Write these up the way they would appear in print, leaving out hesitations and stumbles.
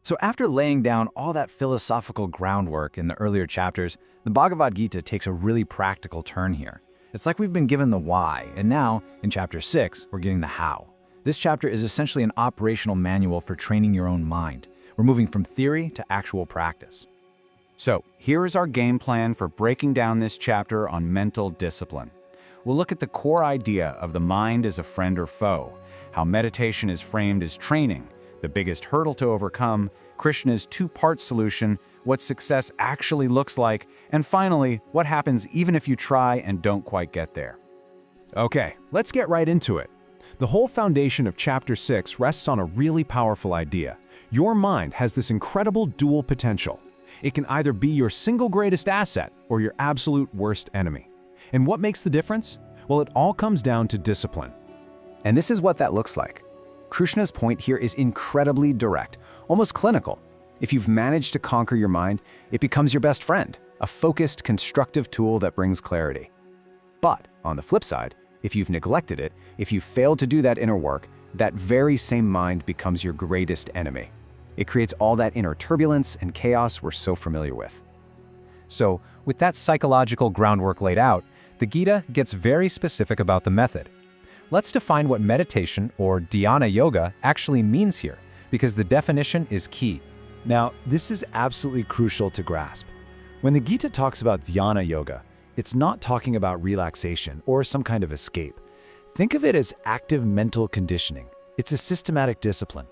So after laying down all that philosophical groundwork in the earlier chapters, the Bhagavad Gita takes a really practical turn here. It's like we've been given the why, and now, in chapter 6, we're getting the how. This chapter is essentially an operational manual for training your own mind. We're moving from theory to actual practice. So, here is our game plan for breaking down this chapter on mental discipline. We'll look at the core idea of the mind as a friend or foe, how meditation is framed as training, the biggest hurdle to overcome, Krishna's two-part solution, what success actually looks like, and finally, what happens even if you try and don't quite get there. Okay, let's get right into it. The whole foundation of Chapter 6 rests on a really powerful idea. Your mind has this incredible dual potential. It can either be your single greatest asset or your absolute worst enemy. And what makes the difference? Well, it all comes down to discipline. And this is what that looks like. Krishna's point here is incredibly direct, almost clinical. If you've managed to conquer your mind, it becomes your best friend, a focused, constructive tool that brings clarity. But on the flip side, if you've neglected it, if you've failed to do that inner work, that very same mind becomes your greatest enemy. It creates all that inner turbulence and chaos we're so familiar with. So, with that psychological groundwork laid out, the Gita gets very specific about the method. Let's define what meditation or dhyana yoga actually means here, because the definition is key. Now, this is absolutely crucial to grasp. When the Gita talks about dhyana yoga, it's not talking about relaxation or some kind of escape. Think of it as active mental conditioning. It's a systematic discipline.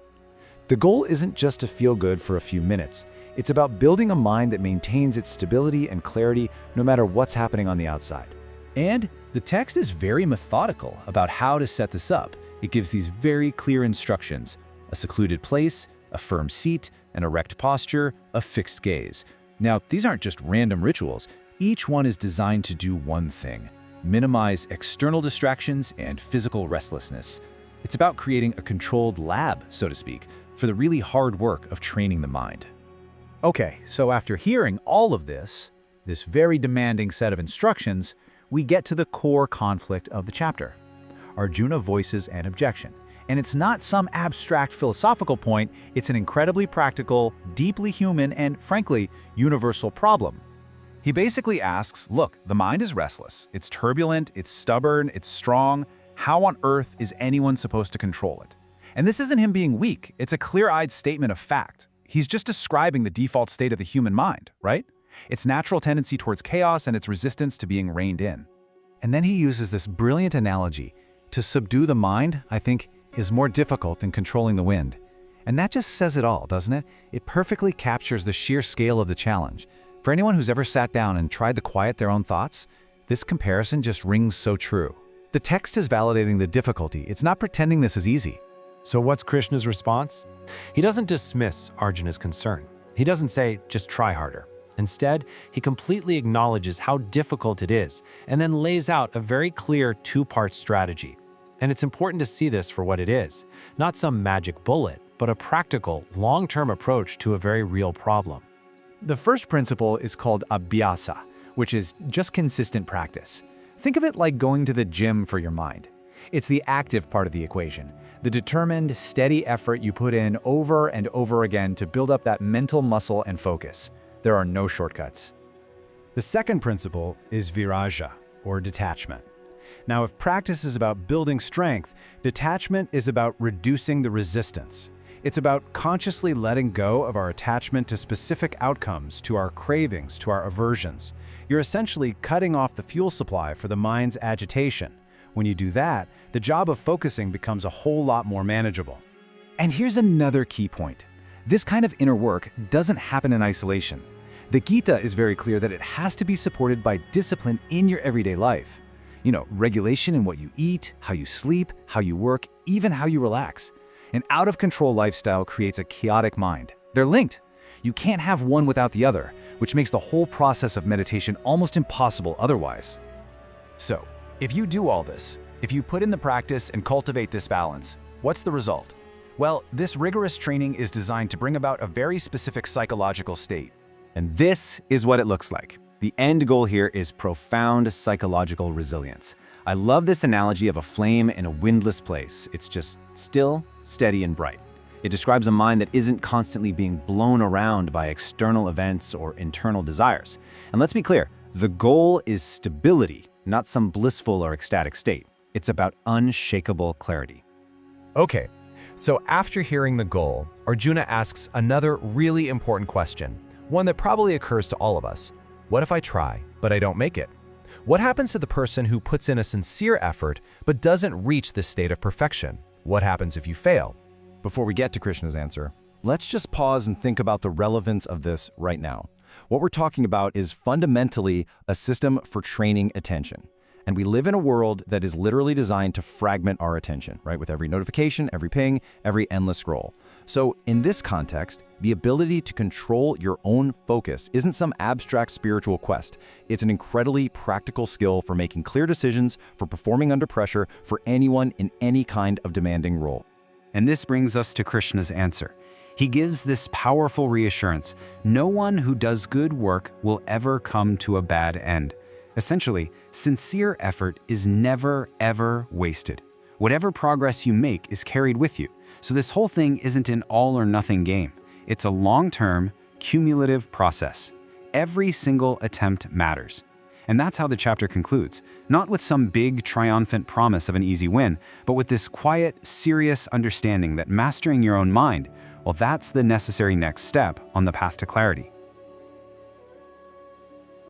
The goal isn't just to feel good for a few minutes. It's about building a mind that maintains its stability and clarity no matter what's happening on the outside. And the text is very methodical about how to set this up. It gives these very clear instructions: a secluded place, a firm seat, an erect posture, a fixed gaze. Now, these aren't just random rituals. Each one is designed to do one thing: minimize external distractions and physical restlessness. It's about creating a controlled lab, so to speak, for the really hard work of training the mind. Okay, so after hearing all of this very demanding set of instructions, we get to the core conflict of the chapter. Arjuna voices an objection. And it's not some abstract philosophical point, it's an incredibly practical, deeply human, and frankly, universal problem. He basically asks, look, the mind is restless, it's turbulent, it's stubborn, it's strong. How on earth is anyone supposed to control it? And this isn't him being weak, it's a clear-eyed statement of fact. He's just describing the default state of the human mind, right? Its natural tendency towards chaos and its resistance to being reined in. And then he uses this brilliant analogy. To subdue the mind, I think, is more difficult than controlling the wind. And that just says it all, doesn't it? It perfectly captures the sheer scale of the challenge. For anyone who's ever sat down and tried to quiet their own thoughts, this comparison just rings so true. The text is validating the difficulty. It's not pretending this is easy. So what's Krishna's response? He doesn't dismiss Arjuna's concern. He doesn't say, just try harder. Instead, he completely acknowledges how difficult it is and then lays out a very clear two-part strategy. And it's important to see this for what it is, not some magic bullet, but a practical, long-term approach to a very real problem. The first principle is called abhyasa, which is just consistent practice. Think of it like going to the gym for your mind. It's the active part of the equation, the determined, steady effort you put in over and over again to build up that mental muscle and focus. There are no shortcuts. The second principle is viraja, or detachment. Now, if practice is about building strength, detachment is about reducing the resistance. It's about consciously letting go of our attachment to specific outcomes, to our cravings, to our aversions. You're essentially cutting off the fuel supply for the mind's agitation. When you do that, the job of focusing becomes a whole lot more manageable. And here's another key point. This kind of inner work doesn't happen in isolation. The Gita is very clear that it has to be supported by discipline in your everyday life. Regulation in what you eat, how you sleep, how you work, even how you relax. An out-of-control lifestyle creates a chaotic mind. They're linked. You can't have one without the other, which makes the whole process of meditation almost impossible otherwise. So, if you do all this, if you put in the practice and cultivate this balance, what's the result? Well, this rigorous training is designed to bring about a very specific psychological state. And this is what it looks like. The end goal here is profound psychological resilience. I love this analogy of a flame in a windless place. It's just still, steady, and bright. It describes a mind that isn't constantly being blown around by external events or internal desires. And let's be clear, the goal is stability, not some blissful or ecstatic state. It's about unshakable clarity. Okay, so after hearing the goal, Arjuna asks another really important question, one that probably occurs to all of us. What if I try, but I don't make it? What happens to the person who puts in a sincere effort but doesn't reach this state of perfection? What happens if you fail? Before we get to Krishna's answer, let's just pause and think about the relevance of this right now. What we're talking about is fundamentally a system for training attention. And we live in a world that is literally designed to fragment our attention, right? With every notification, every ping, every endless scroll. So in this context, the ability to control your own focus isn't some abstract spiritual quest. It's an incredibly practical skill for making clear decisions, for performing under pressure, for anyone in any kind of demanding role. And this brings us to Krishna's answer. He gives this powerful reassurance: no one who does good work will ever come to a bad end. Essentially, sincere effort is never, ever wasted. Whatever progress you make is carried with you. So this whole thing isn't an all-or-nothing game. It's a long-term, cumulative process. Every single attempt matters. And that's how the chapter concludes, not with some big, triumphant promise of an easy win, but with this quiet, serious understanding that mastering your own mind, well, that's the necessary next step on the path to clarity.